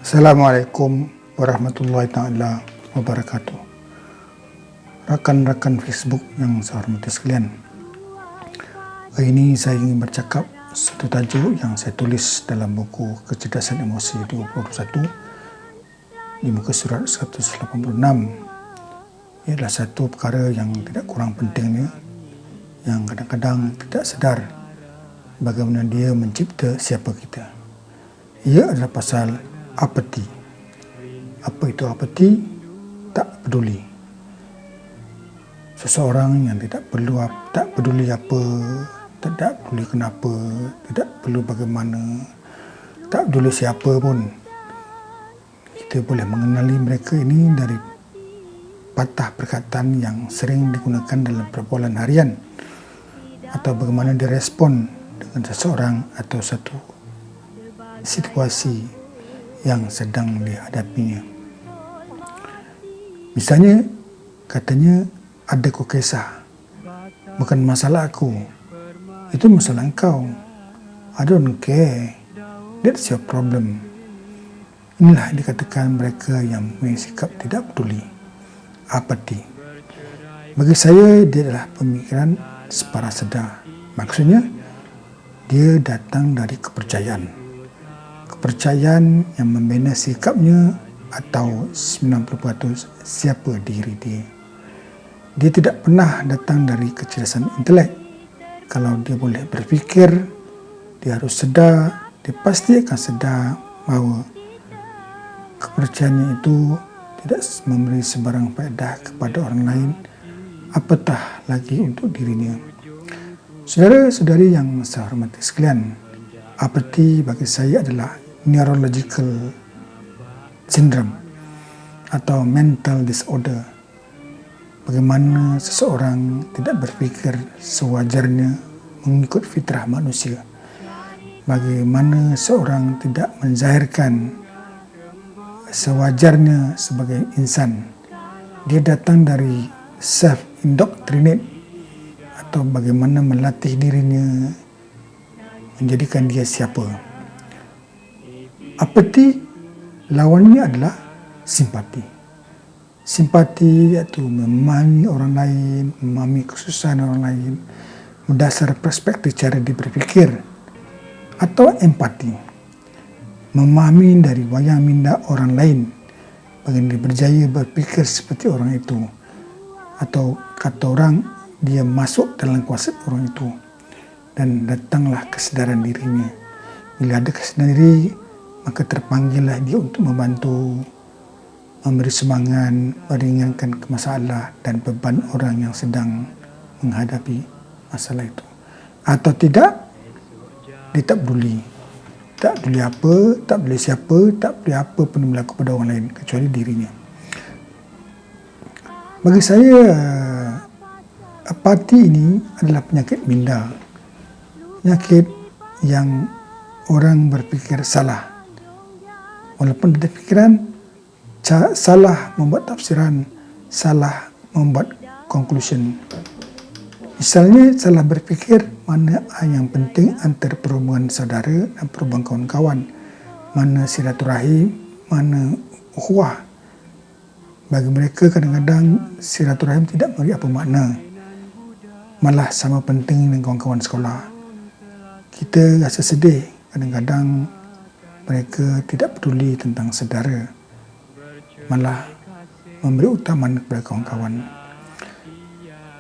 Assalamualaikum warahmatullahi taala wabarakatuh. Rakan-rakan Facebook yang saya hormati sekalian, hari ini saya ingin bercakap satu tajuk yang saya tulis dalam buku Kecerdasan Emosi 2021 di muka surat 186. Ialah satu perkara yang tidak kurang pentingnya, yang kadang-kadang tidak sedar bagaimana dia mencipta siapa kita. Ia adalah pasal apati. Apa itu apati? Tak peduli. Seseorang yang tak peduli apa, tidak peduli kenapa, tidak peduli bagaimana, tak peduli siapa pun. Kita boleh mengenali mereka ini dari patah perkataan yang sering digunakan dalam perbualan harian, atau bagaimana dia respon dengan seseorang atau satu situasi yang sedang dihadapinya. Misalnya, katanya, ada kau kisah, bukan masalah aku, itu masalah engkau. I don't care, that's your problem. Inilah dikatakan mereka yang mempunyai sikap tidak peduli, apati. Bagi saya, dia adalah pemikiran separa sedar. Maksudnya, dia datang dari kepercayaan yang membina sikapnya atau 90% siapa diri dia. Dia tidak pernah datang dari kecerdasan intelek. Kalau dia boleh berfikir, dia harus sedar, dia pasti akan sedar bahawa kepercayaannya itu tidak memberi sebarang faedah kepada orang lain, apatah lagi untuk dirinya. Saudara-saudari yang saya hormati sekalian, apati bagi saya adalah neurological syndrome atau mental disorder. Bagaimana seseorang tidak berfikir sewajarnya mengikut fitrah manusia. Bagaimana seorang tidak menzahirkan sewajarnya sebagai insan. Dia datang dari self-indoctrinate, atau bagaimana melatih dirinya menjadikan dia siapa. Apati lawannya adalah simpati. Simpati iaitu memahami orang lain, memahami kesusahan orang lain berdasar perspektif cara dia berfikir. Atau empati, memahami dari wayang minda orang lain bagaimana dia berjaya berfikir seperti orang itu, atau kata orang, dia masuk dalam kuasa orang itu dan datanglah kesedaran dirinya. Bila ada kesedaran diri, maka terpanggillah dia untuk membantu, memberi semangat, meringankan masalah dan beban orang yang sedang menghadapi masalah itu. Atau tidak, dia tak peduli. Tak peduli apa, tak peduli siapa, tak peduli apa pun yang berlaku pada orang lain kecuali dirinya. Bagi saya, apati ini adalah penyakit minda. Penyakit yang orang berfikir salah. Walaupun ada fikiran, salah membuat tafsiran, salah membuat conclusion. Misalnya, salah berfikir mana yang penting antara perhubungan saudara dan perhubungan kawan-kawan, mana silaturahim, mana ukhuwah. Bagi mereka kadang-kadang silaturahim tidak memberi apa makna, malah sama penting dengan kawan-kawan sekolah. Kita rasa sedih kadang-kadang mereka tidak peduli tentang saudara, malah memberi utamaan kepada kawan-kawan.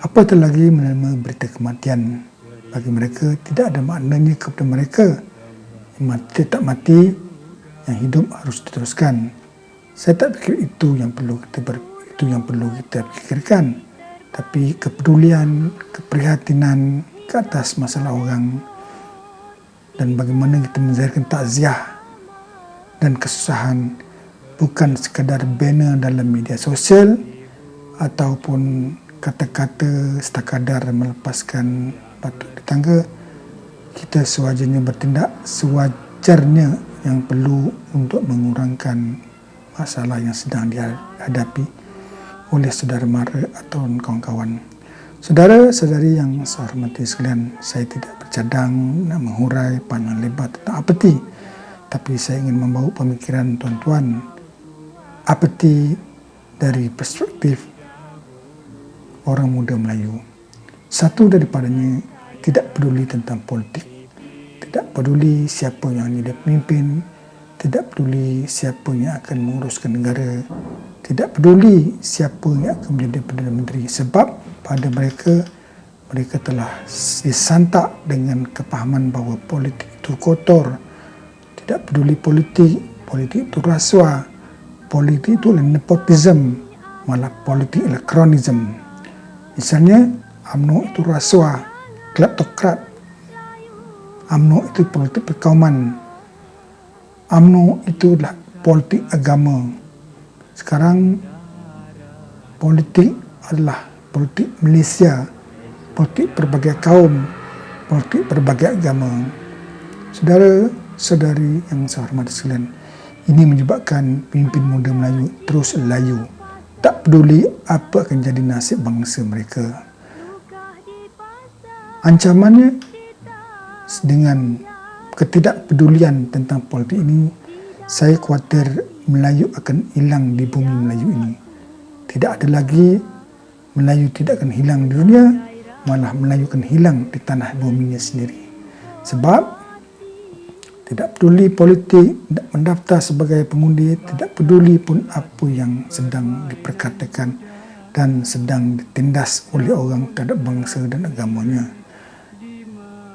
Apatah lagi menerima berita kematian. Bagi mereka tidak ada maknanya kepada mereka. Yang mati tak mati, yang hidup harus diteruskan. Saya tak fikir itu yang perlu kita fikirkan, tapi kepedulian, keprihatinan ke atas masalah orang, dan bagaimana kita menzahirkan takziah dan kesusahan, bukan sekadar banner dalam media sosial ataupun kata-kata sekadar melepaskan batu di tangga. Kita sewajarnya bertindak sewajarnya yang perlu untuk mengurangkan masalah yang sedang dihadapi oleh saudara mara atau kawan-kawan. Saudara-saudari yang saya hormati sekalian, saya tidak bercadang nak menghurai panjang lebar tentang apati. Tapi saya ingin membawa pemikiran tuan-tuan apeti dari perspektif orang muda Melayu. Satu daripadanya, tidak peduli tentang politik, tidak peduli siapa yang jadi pemimpin, tidak peduli siapa yang akan menguruskan negara, tidak peduli siapa yang akan menjadi Perdana Menteri, sebab pada mereka telah disantak dengan kepahaman bahawa politik itu kotor, tidak peduli politik itu rasuah, politik itu nepotism, malah politik adalah kronism. Misalnya, UMNO itu rasuah, kleptokrat, UMNO itu politik perkauman, UMNO itu adalah politik agama. Sekarang politik adalah politik Malaysia, politik berbagai kaum, politik berbagai agama. Saudara-saudari yang saya hormati sekalian, ini menyebabkan pemimpin muda Melayu terus layu, tak peduli apa akan jadi nasib bangsa mereka. Ancamannya dengan ketidakpedulian tentang politik ini, saya khawatir Melayu akan hilang di bumi Melayu ini. Tidak ada lagi Melayu tidak akan hilang di dunia, malah Melayu akan hilang di tanah buminya sendiri. Sebab tidak peduli politik, tidak mendaftar sebagai pengundi, tidak peduli pun apa yang sedang diperkatakan dan sedang ditindas oleh orang terhadap bangsa dan agamanya.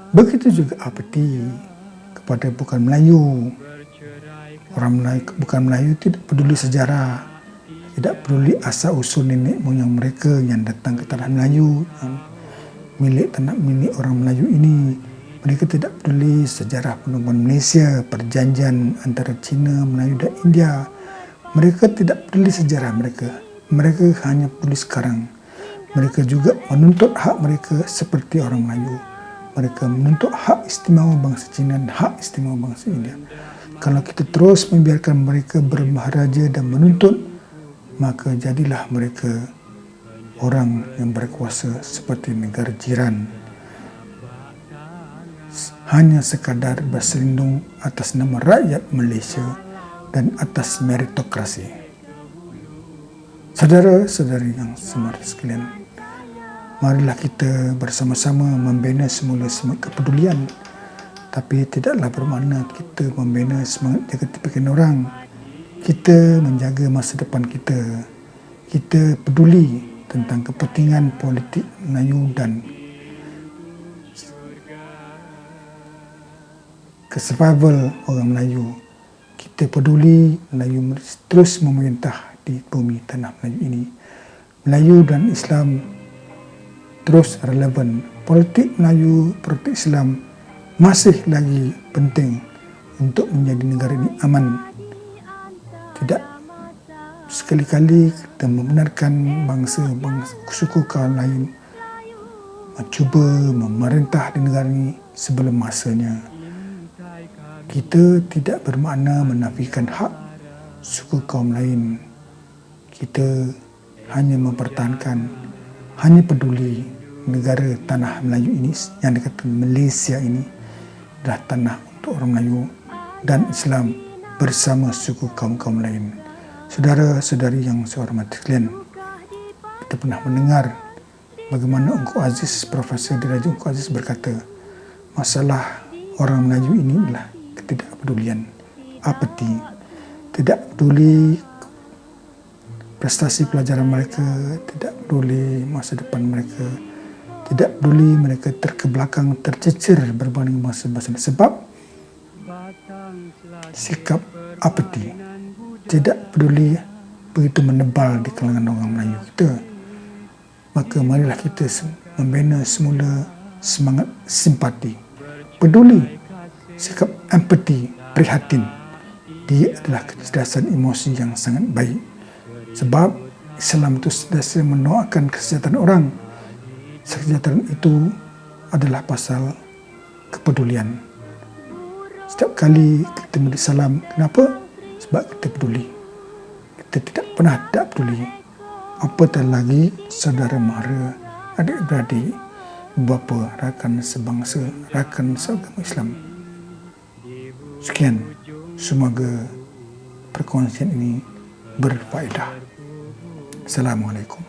Begitu juga apeti kepada bukan Melayu. Orang Melayu bukan Melayu tidak peduli sejarah, tidak peduli asal usul nenek moyang mereka yang datang ke tanah Melayu, milik orang Melayu ini. Mereka tidak peduli sejarah penubuhan Malaysia, perjanjian antara Cina, Melayu dan India. Mereka tidak peduli sejarah mereka. Mereka hanya peduli sekarang. Mereka juga menuntut hak mereka seperti orang Melayu. Mereka menuntut hak istimewa bangsa Cina dan hak istimewa bangsa India. Kalau kita terus membiarkan mereka bermaharaja dan menuntut, maka jadilah mereka orang yang berkuasa seperti negara jiran. Hanya sekadar berselindung atas nama rakyat Malaysia dan atas meritokrasi. Saudara-saudari yang hormat sekalian, marilah kita bersama-sama membina semula semangat kepedulian. Tapi tidaklah bermakna kita membina semangat jaga tipikan orang. Kita menjaga masa depan kita. Kita peduli tentang kepentingan politik Melayu dan survival orang Melayu. Kita peduli Melayu terus memerintah di bumi tanah Melayu ini. Melayu dan Islam terus relevan. Politik Melayu, politik Islam masih lagi penting untuk menjadi negara ini aman. Tidak sekali-kali kita membenarkan bangsa suku kaum lain mencuba memerintah di negara ini sebelum masanya. Kita tidak bermakna menafikan hak suku kaum lain. Kita hanya mempertahankan, hanya peduli negara tanah Melayu ini yang dikatakan Malaysia ini adalah tanah untuk orang Melayu dan Islam bersama suku kaum-kaum lain. Saudara-saudari yang saya hormati sekalian, kita pernah mendengar bagaimana Ungku Aziz, Profesor Diraja Ungku Aziz berkata, masalah orang Melayu ini adalah ketidakpedulian, apati, tidak peduli prestasi pelajaran mereka, tidak peduli masa depan mereka, tidak peduli mereka terkebelakang, tercecer berbanding bangsa-bangsa. Sebab sikap apati, tidak peduli begitu menebal di kalangan orang Melayu kita. Maka marilah kita membina semula semangat simpati, peduli, sikap empati, prihatin. Dia adalah kecerdasan emosi yang sangat baik. Sebab Islam itu sentiasa mendoakan kesejahteraan orang. Kesejahteraan itu adalah pasal kepedulian. Setiap kali kita memberi salam, kenapa? Sebab kita peduli. Kita tidak pernah tidak peduli. Apatah lagi saudara mara, adik-beradik, bapa, rakan sebangsa, rakan seagama Islam. Sekian. Semoga perkongsian ini berfaedah. Assalamualaikum.